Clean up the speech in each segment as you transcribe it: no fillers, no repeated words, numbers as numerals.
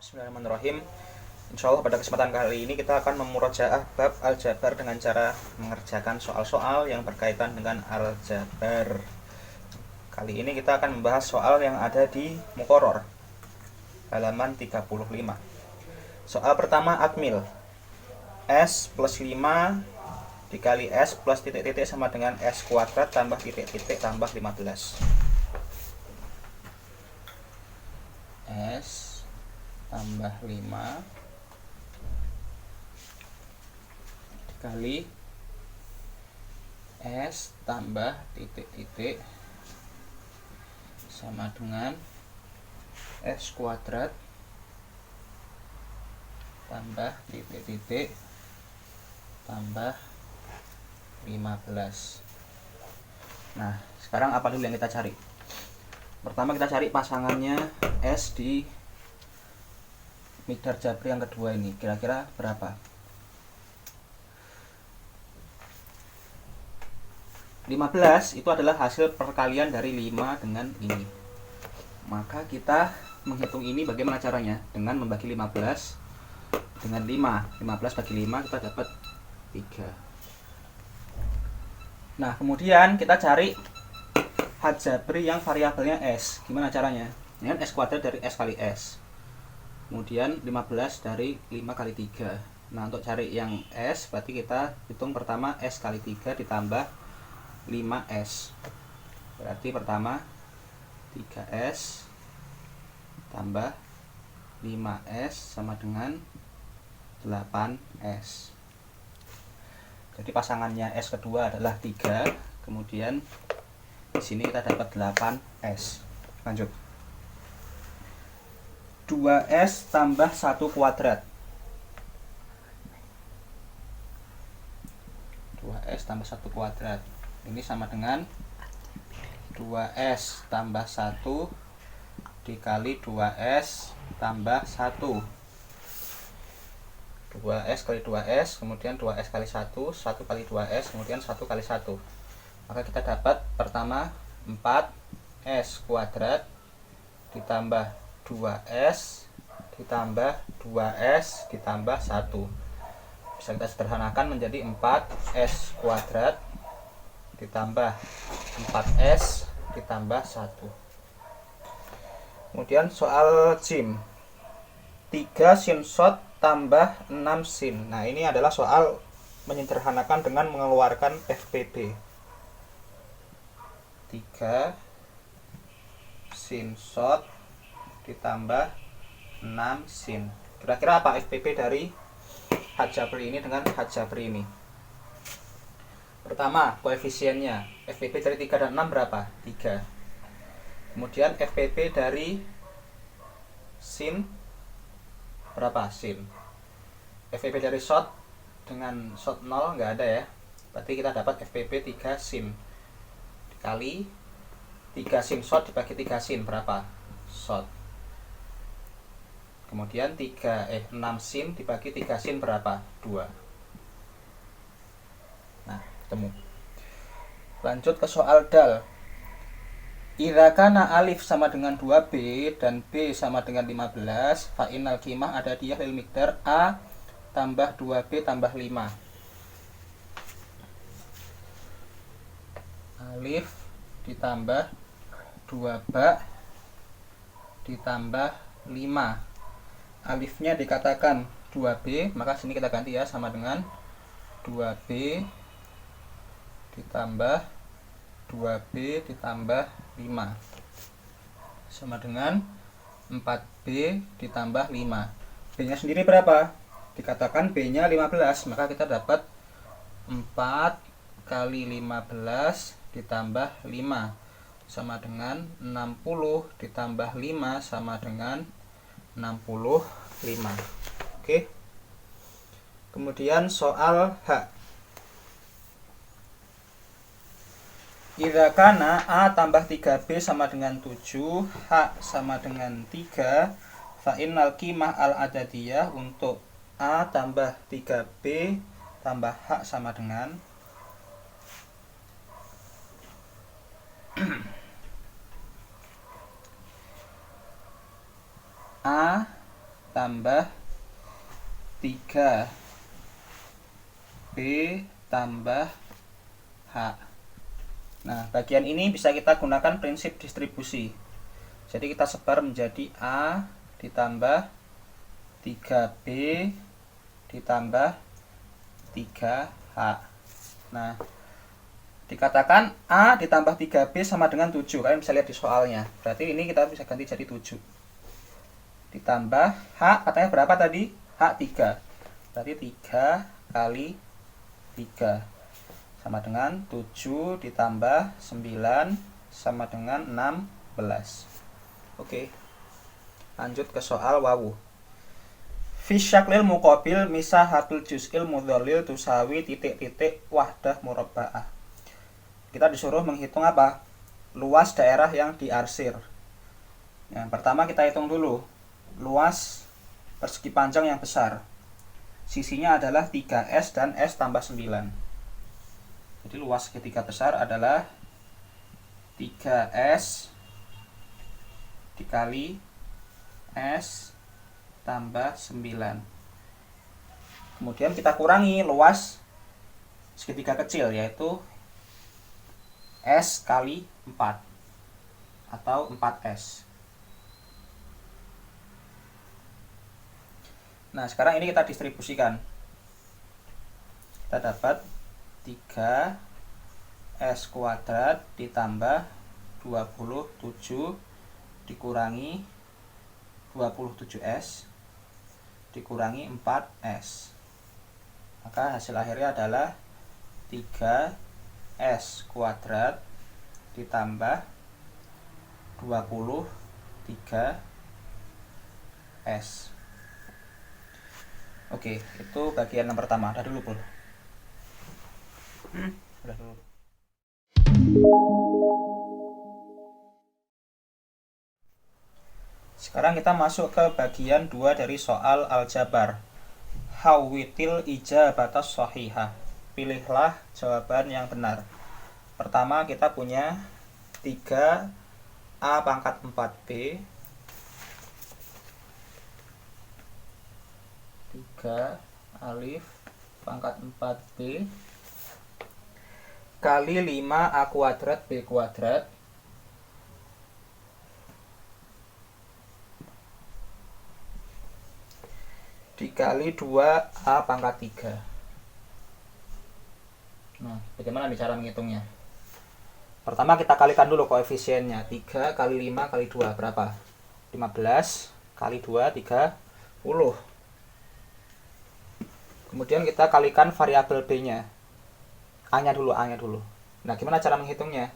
Bismillahirrahmanirrahim. Insya Allah pada kesempatan kali ini kita akan memurojaah bab aljabar dengan cara mengerjakan soal-soal yang berkaitan dengan aljabar. Kali ini kita akan membahas soal yang ada di Muqarrar halaman 35. Soal pertama akmil. S plus 5 dikali S plus titik-titik sama dengan S kuadrat tambah titik-titik tambah 15. S tambah 5 dikali S tambah titik-titik sama dengan S kuadrat tambah titik-titik tambah 15. Nah, sekarang apa dulu yang kita cari? Pertama kita cari pasangannya S di miqdar jabri yang kedua ini, kira-kira berapa? 15 itu adalah hasil perkalian dari 5 dengan ini. Maka kita menghitung ini bagaimana caranya? Dengan membagi 15 dengan 5. 15 bagi 5 kita dapat 3. Nah, kemudian kita cari had jabri yang variabelnya S. Gimana caranya? Dengan S kuadrat dari S kali S. Kemudian 15 dari 5 kali 3. Nah, untuk cari yang S berarti kita hitung pertama S kali 3 ditambah 5S. Berarti pertama 3S tambah 5S sama dengan 8S. Jadi pasangannya S kedua adalah 3. Kemudian di sini kita dapat 8S. Lanjut. 2S tambah 1 kuadrat. 2S tambah 1 kuadrat. Ini sama dengan 2S tambah 1 dikali 2S tambah 1. 2S kali 2S, kemudian 2S kali 1, 1 kali 2S, kemudian 1 kali 1. Maka kita dapat pertama 4S kuadrat ditambah 2S ditambah 2S ditambah 1. Bisa kita sederhanakan menjadi 4S kuadrat ditambah 4S ditambah 1. Kemudian soal jim. 3 sin shot tambah 6 sin. Nah, ini adalah soal menyederhanakan dengan mengeluarkan FPB. 3 sin shot ditambah 6 sin. Kira-kira apa FPB dari had jabri ini dengan had jabri ini? Pertama, koefisiennya. FPB dari 3 dan 6 berapa? 3. Kemudian FPB dari sin berapa? Sin. FPB dari shot dengan shot 0 nggak ada ya. Berarti kita dapat FPB 3 sin dikali 3 sin shot dibagi 3 sin berapa? Shot. Kemudian 6 sin dibagi 3 sin berapa? 2. Nah, ketemu. Lanjut ke soal dal. Idza kana alif sama dengan 2B dan B sama dengan 15, fa innal qimah ada dia lil miqdar A tambah 2B tambah 5. Alif ditambah 2ba ditambah 5. Alifnya dikatakan 2B, maka sini kita ganti ya sama dengan 2B ditambah 2B ditambah 5 sama dengan 4B ditambah 5. B nya sendiri berapa? Dikatakan B nya 15, maka kita dapat 4 kali 15 ditambah 5 sama dengan 60 ditambah 5 sama dengan 65. Oke. Kemudian soal H. Idza kana A tambah 3B sama dengan 7, H sama dengan 3, fa innal qimah al-adadiyah untuk A tambah 3B tambah H sama dengan A tambah 3B tambah H. Nah, bagian ini bisa kita gunakan prinsip distribusi. Jadi kita sebar menjadi A ditambah 3B ditambah 3H. Nah, dikatakan A ditambah 3B sama dengan 7. Kalian bisa lihat di soalnya. Berarti ini kita bisa ganti jadi 7. Ditambah H, katanya berapa tadi? H 3. Berarti 3 kali 3 sama dengan 7 ditambah 9 sama dengan 16. Oke. Lanjut ke soal wawu. Fi syaklil muqabil misahatul juz'il mudhallil tusawi titik-titik wahdah murabba'ah. Kita disuruh menghitung apa? Luas daerah yang diarsir. Yang pertama kita hitung dulu. Luas persegi panjang yang besar. Sisinya adalah 3S dan S tambah 9. Jadi luas segitiga besar adalah 3S dikali S tambah 9. Kemudian kita kurangi luas segitiga kecil, yaitu S kali 4 atau 4S. Nah, sekarang ini kita distribusikan. Kita dapat 3S kuadrat ditambah 27 dikurangi 27S dikurangi 4S. Maka hasil akhirnya adalah 3S kuadrat ditambah 23S. Oke, itu bagian yang pertama. Udah dulu, Pul. Udah dulu. Sekarang kita masuk ke bagian 2 dari soal aljabar. Hawwitil ijabatas shahihah. Pilihlah jawaban yang benar. Pertama kita punya 3A pangkat 4B 3 alif pangkat 4B kali 5A kuadrat B kuadrat dikali 2A pangkat 3. Nah, bagaimana cara menghitungnya? Pertama kita kalikan dulu koefisiennya. 3 kali 5 kali 2 berapa? 15 kali 2 30. Kemudian kita kalikan variabel B-nya. A-nya dulu. Nah, gimana cara menghitungnya?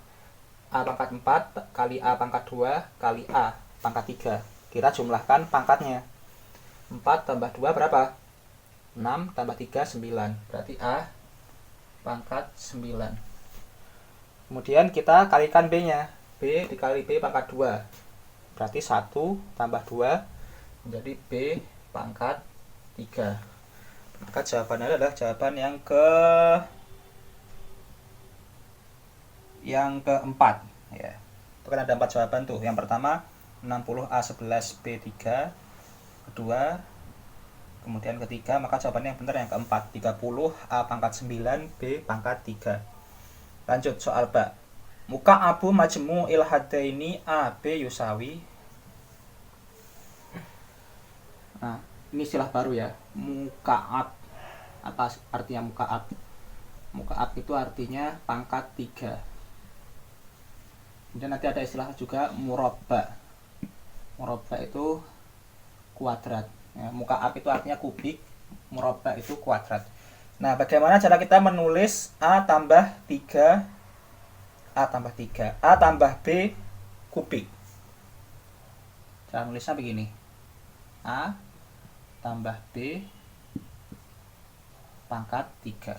A pangkat 4 kali A pangkat 2 kali A pangkat 3. Kita jumlahkan pangkatnya. 4 tambah 2 berapa? 6 tambah 3 9. Berarti A pangkat 9. Kemudian kita kalikan B-nya. B dikali B pangkat 2. Berarti 1 tambah 2 menjadi B pangkat 3. Maka jawabannya adalah jawaban yang keempat, ya. Itu kan ada 4 jawaban tuh. Yang pertama 60A11B3, kedua, kemudian ketiga, maka jawabannya yang benar yang keempat, 30A pangkat 9B pangkat 3. Lanjut soal ba. Muka abu majmu il hadaini AB yusawi. Nah, ini istilah baru ya, mukaab. Apa artinya mukaab? Mukaab itu artinya pangkat 3. Kemudian nanti ada istilah juga murabba. Murabba itu kuadrat. Ya, mukaab itu artinya kubik, murabba itu kuadrat. Nah, bagaimana cara kita menulis A tambah 3 A tambah B kubik? Cara nulisnya begini. A tambah B pangkat 3.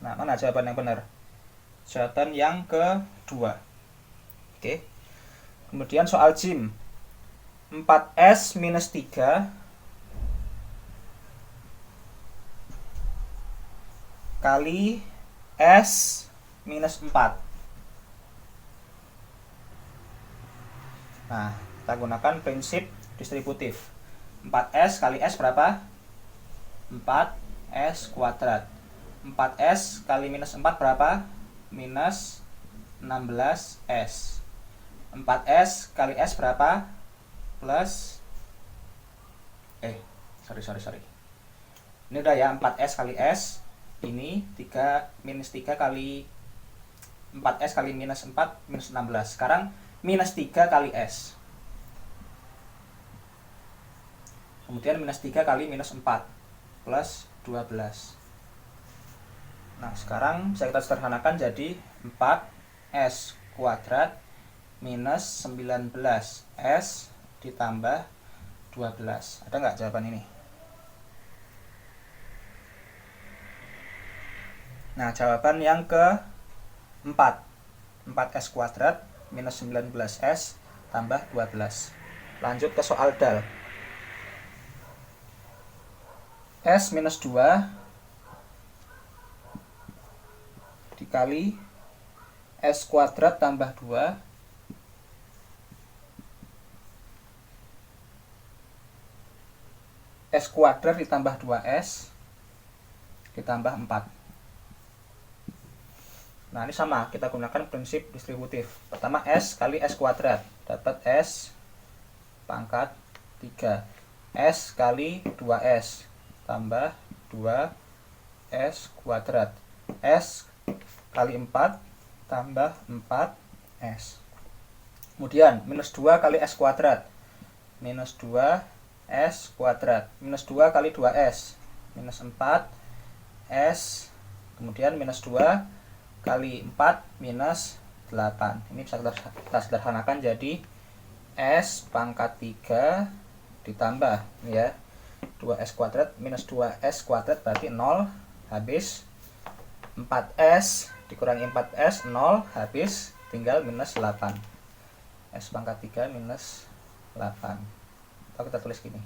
Nah, mana jawaban yang benar? Jawaban yang kedua. Oke. Kemudian soal JIM. 4S minus 3 kali S minus 4. Nah, kita gunakan prinsip distributif. 4S kali S berapa? 4S kuadrat. 4S kali minus 4 berapa? Minus 16S. 4S kali S berapa? Plus sorry. Ini udah ya, 4S kali S. Ini 3 minus 3 kali 4S kali minus 4 minus 16. Sekarang minus 3 kali S. Kemudian minus 3 kali minus 4 plus 12. Nah, sekarang bisa kita sederhanakan jadi 4S kuadrat minus 19S ditambah 12. Ada nggak jawaban ini? Nah, jawaban yang ke-4. 4S kuadrat minus 19S tambah 12. Lanjut ke soal dal. S minus 2 dikali S kuadrat tambah 2 S kuadrat ditambah 2S ditambah 4. Nah, ini sama, kita gunakan prinsip distributif. Pertama S kali S kuadrat, dapat S pangkat 3. S kali 2S tambah 2S kuadrat. S kali 4 tambah 4S. Kemudian minus 2 kali S kuadrat, minus 2S kuadrat. Minus 2 kali 2S, minus 4S. Kemudian minus 2 kali 4 minus 8. Ini bisa kita sederhanakan jadi S pangkat 3 ditambah ya 2S kuadrat minus 2S kuadrat berarti 0, habis 4S dikurangi 4S 0, habis tinggal minus 8. S pangkat 3 minus 8. Atau kita tulis gini.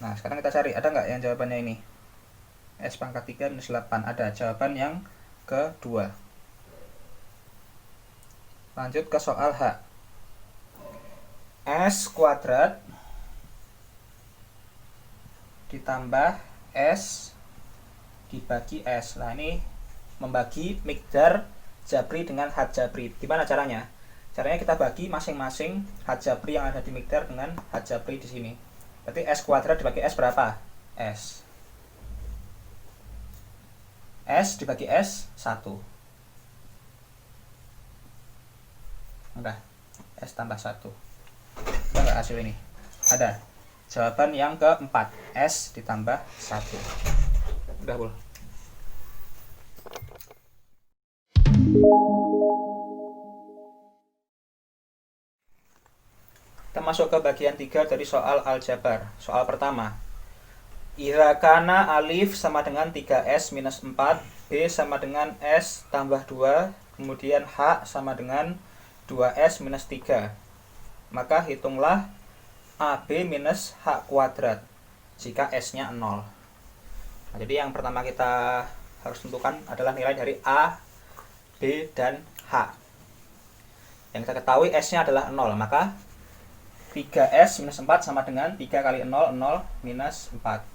Nah, sekarang kita cari, ada nggak yang jawabannya ini? S pangkat 3 minus 8. Ada. Jawaban yang kedua. Lanjut ke soal H. S kuadrat ditambah S dibagi S. Nah, ini membagi miqdar jabri dengan had jabri. Gimana caranya? Caranya kita bagi masing-masing had jabri yang ada di miqdar dengan had jabri di sini. Berarti S kuadrat dibagi S berapa? S. S dibagi S 1. Udah. S tambah 1. Ada nggak hasil ini? Ada. Jawaban yang keempat. S ditambah 1. Udah, Bul. Kita masuk ke bagian 3 dari soal aljabar. Soal pertama. Idza kana alif sama dengan 3S minus 4, B sama dengan S tambah 2, kemudian H sama dengan 2S minus 3. Maka hitunglah AB minus H kuadrat jika S-nya 0. Nah, jadi yang pertama kita harus tentukan adalah nilai dari A, B, dan H. Yang kita ketahui S-nya adalah 0, maka 3S minus 4 sama dengan 3 kali 0, 0 minus 4.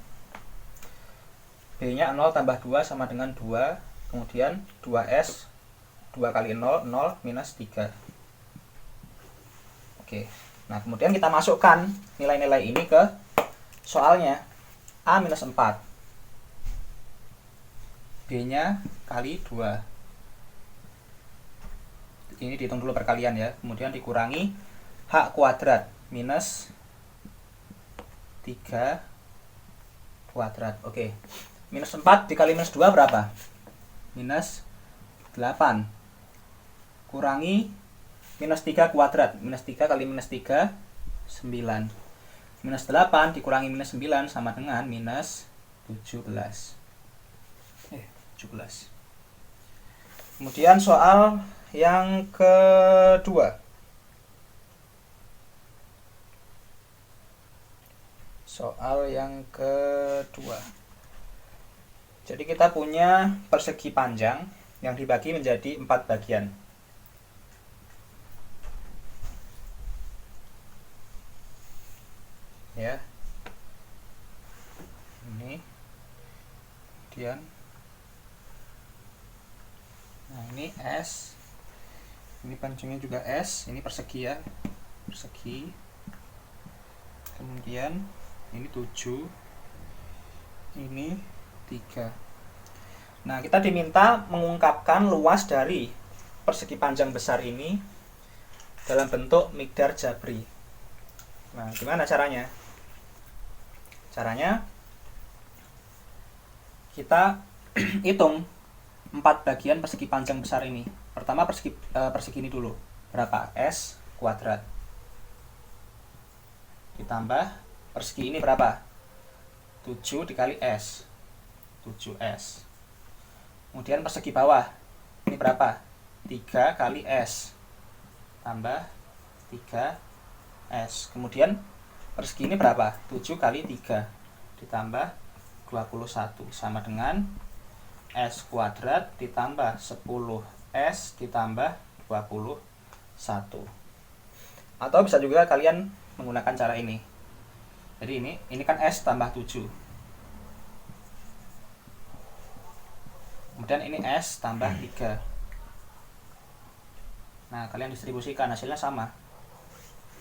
B-nya 0 tambah 2 sama dengan 2, kemudian 2S 2 kali 0, 0 minus 3. Oke, nah kemudian kita masukkan nilai-nilai ini ke soalnya. A minus 4, B-nya kali 2. Ini dihitung dulu perkalian ya, kemudian dikurangi H kuadrat minus 3 kuadrat. Oke. Minus 4 dikali minus 2 berapa? Minus 8. Kurangi minus 3 kuadrat. Minus 3 kali minus 3 9. Minus 8 dikurangi minus 9 sama dengan minus 17. 17. Kemudian soal yang kedua. Soal yang kedua. Jadi kita punya persegi panjang yang dibagi menjadi 4 bagian. Ya. Ini. Kemudian nah, ini S. Ini panjangnya juga S, ini persegi ya. Persegi. Kemudian ini 7. Ini 3. Nah, kita diminta mengungkapkan luas dari persegi panjang besar ini dalam bentuk mikdar jabri. Nah, gimana caranya? Caranya kita hitung 4 bagian persegi panjang besar ini. Pertama persegi ini dulu. Berapa? S kuadrat. Ditambah persegi ini berapa? 7 dikali S. 7S. Kemudian persegi bawah ini berapa? 3 kali S tambah 3S. Kemudian persegi ini berapa? 7 kali 3 ditambah 21 sama dengan S kuadrat ditambah 10S ditambah 21. Atau bisa juga kalian menggunakan cara ini. Jadi ini kan S tambah 7. Kemudian ini S tambah 3. Nah, kalian distribusikan, hasilnya sama.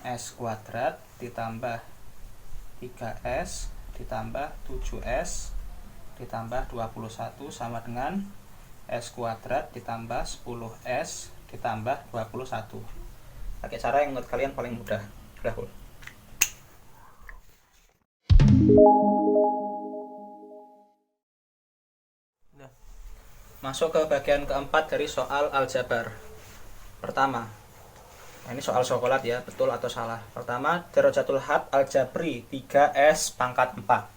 S kuadrat ditambah 3S ditambah 7S ditambah 21 sama dengan S kuadrat ditambah 10S ditambah 21. Pakai cara yang menurut kalian paling mudah. Rahul. Masuk ke bagian keempat dari soal aljabar. Pertama, ini soal coklat ya, betul atau salah. Pertama, darajatul had aljabri 3S pangkat 4.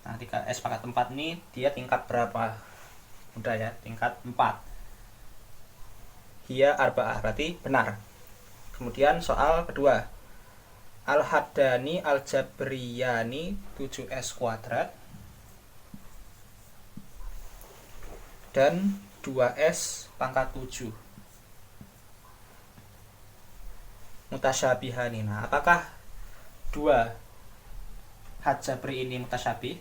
Nah, 3S pangkat 4 ini dia tingkat berapa? Udah ya, tingkat 4. Hiya arba'ah, berarti benar. Kemudian soal kedua, al-haddani aljabriyani 7S kuadrat dan 2S pangkat 7 mutasyabihani. Nah, apakah 2 had jabri ini mutasyabih?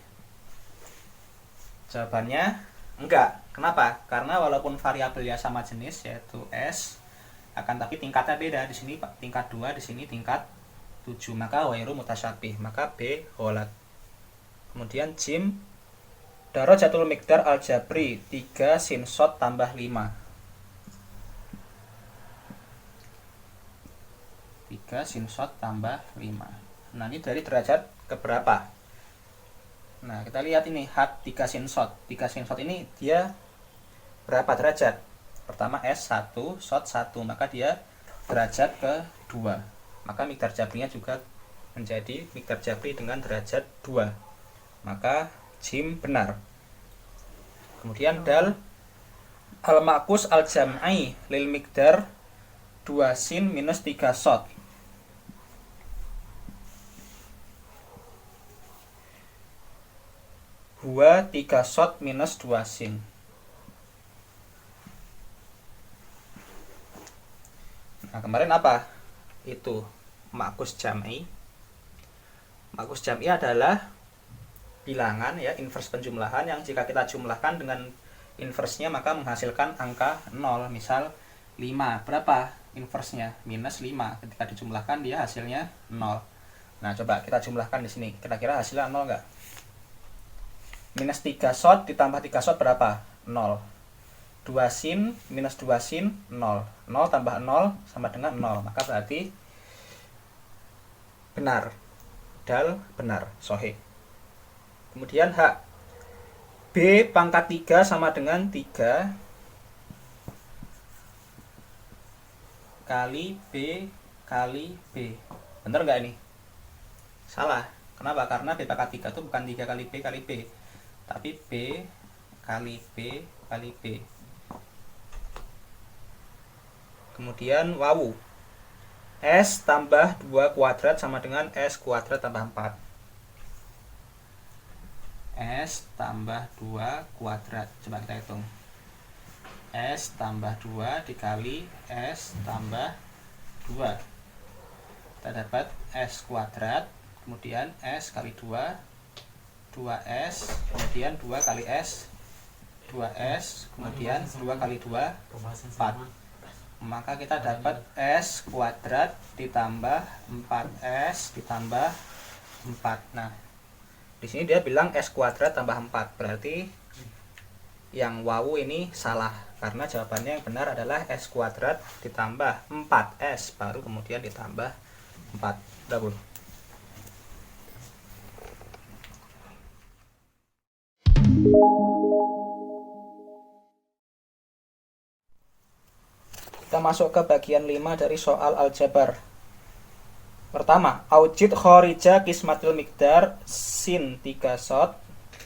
Jawabannya enggak. Kenapa? Karena walaupun variabelnya sama jenis yaitu S, akan tapi tingkatnya beda. Di sini tingkat 2, di sini tingkat 7. Maka wairu mutasyabih, maka B ghalat. Kemudian jim darajatul miqdar aljabri 3 sin shot tambah 5. 3 sin shot tambah 5. Nah, ini dari derajat keberapa? Nah, kita lihat ini had 3 sin shot. 3 sin shot ini dia berapa derajat? Pertama S1, shot 1, maka dia derajat ke-2. Maka miqdar jabrinya juga menjadi miqdar jabri dengan derajat 2. Maka jim benar. Kemudian dal al-ma'kus al-jam'i lil miqdar 2 sin minus 3 shot. Huwa 3 shot minus 2 sin. Nah, kemarin apa? Itu ma'kus jam'i. Ma'kus jam'i adalah bilangan ya, inverse penjumlahan yang jika kita jumlahkan dengan inverse-nya maka menghasilkan angka 0. Misal 5, berapa inverse-nya? Minus 5. Ketika dijumlahkan dia hasilnya 0. Nah, coba kita jumlahkan di sini. Kira-kira hasilnya 0 enggak? Minus 3 shot ditambah 3 shot berapa? 0. 2 sin minus 2 sin 0. 0 tambah 0 sama dengan 0. Maka berarti benar. Dal benar, sahih. Kemudian H. B pangkat 3 sama dengan 3 kali B kali B. Bener nggak ini? Salah. Kenapa? Karena B pangkat 3 itu bukan 3 kali B kali B, tapi B kali B kali B. Kemudian wawu. S tambah 2 kuadrat sama dengan S kuadrat tambah 4. S tambah 2 kuadrat. Coba kita hitung. S tambah 2 dikali S tambah 2. Kita dapat S kuadrat, kemudian S kali 2, 2S, kemudian 2 kali S, 2S, kemudian 2 kali 2, 4. Maka kita dapat S kuadrat ditambah 4S ditambah 4. Nah, di sini dia bilang S kuadrat tambah 4. Berarti yang wawu ini salah, karena jawabannya yang benar adalah S kuadrat ditambah 4S baru kemudian ditambah 4. Udah, Bun. Kita masuk ke bagian 5 dari soal aljabar. Pertama, aujid kharija kismatil miqdar sin 3 sot,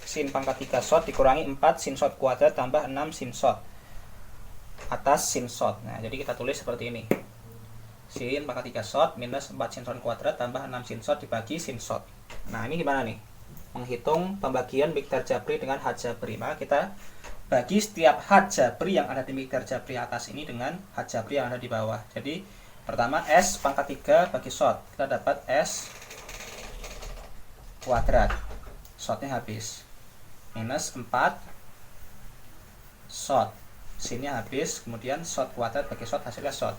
sin pangkat 3 sot dikurangi 4 sin sot kuadrat tambah 6 sin sot atas sin sot. Nah, jadi kita tulis seperti ini. Sin pangkat 3 sot minus 4 sin sot kuadrat tambah 6 sin sot dibagi sin sot. Nah, ini gimana nih? Menghitung pembagian miqdar jabri dengan had jabri. Maka kita bagi setiap had jabri yang ada di miqdar jabri atas ini dengan had jabri yang ada di bawah. Jadi pertama S pangkat 3 bagi sot. Kita dapat S kuadrat. Sotnya habis. Minus 4 sot. Sinnya habis. Kemudian sot kuadrat bagi sot hasilnya sot.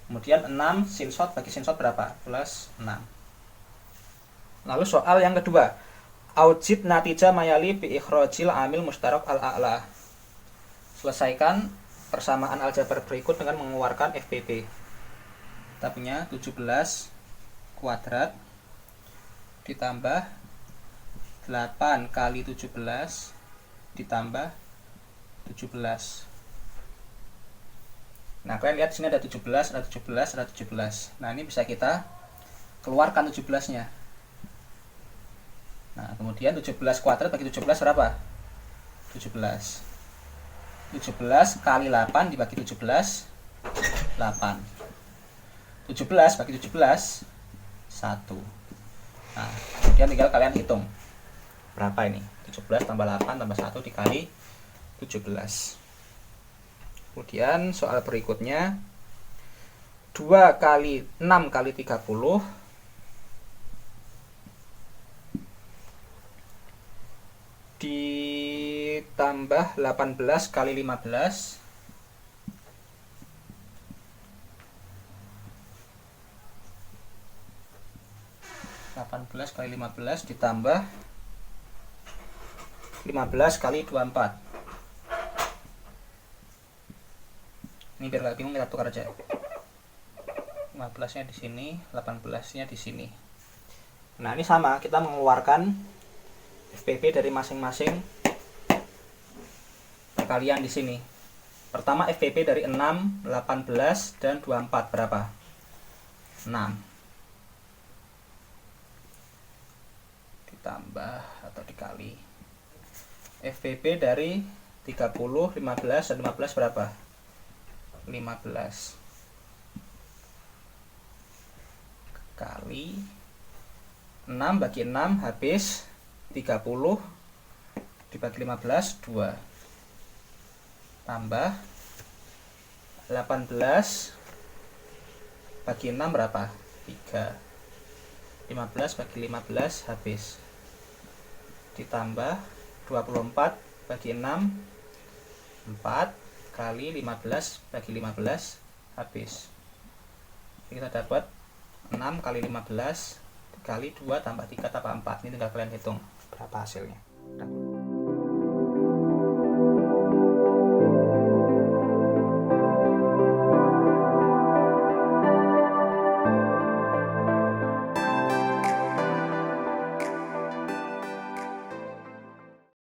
Kemudian 6 sin sot bagi sin sot berapa? Plus 6. Lalu soal yang kedua. Aujid natijah mayali bi ikhrajil amil mustarak al-a'la. Selesaikan persamaan aljabar berikut dengan mengeluarkan FPP. Kita punya 17 kuadrat ditambah 8 kali 17 ditambah 17. Nah, kalian lihat sini ada 17, ada 17, ada 17. Nah, ini bisa kita keluarkan 17-nya. Nah, kemudian 17 kuadrat bagi 17 berapa? 17. 17 kali 8 dibagi 17, 8. 17 bagi 17, 1. Nah, kemudian tinggal kalian hitung. Berapa ini? 17 tambah 8 tambah 1 dikali 17. Kemudian soal berikutnya 2 kali 6 kali 30 ditambah 18 kali 15 18 kali 15 ditambah 15 kali 24. Ini biar gak bingung kita tukar aja. 15-nya di sini, 18-nya di sini. Nah, ini sama, kita mengeluarkan FPP dari masing-masing perkalian di sini. Pertama FPP dari 6, 18 dan 24 berapa? 6. Ditambah atau dikali. FPP dari 30, 15 dan 15 berapa? 15 kali 6 bagi 6 habis 30 dibagi 15 2 tambah 18 bagi 6 berapa? 3. 15 bagi 15 habis ditambah 24 bagi 6 4 kali 15 bagi 15 habis. Kita dapat 6 kali 15 kali 2 tambah 3 tambah 4. Ini tinggal kalian hitung berapa hasilnya.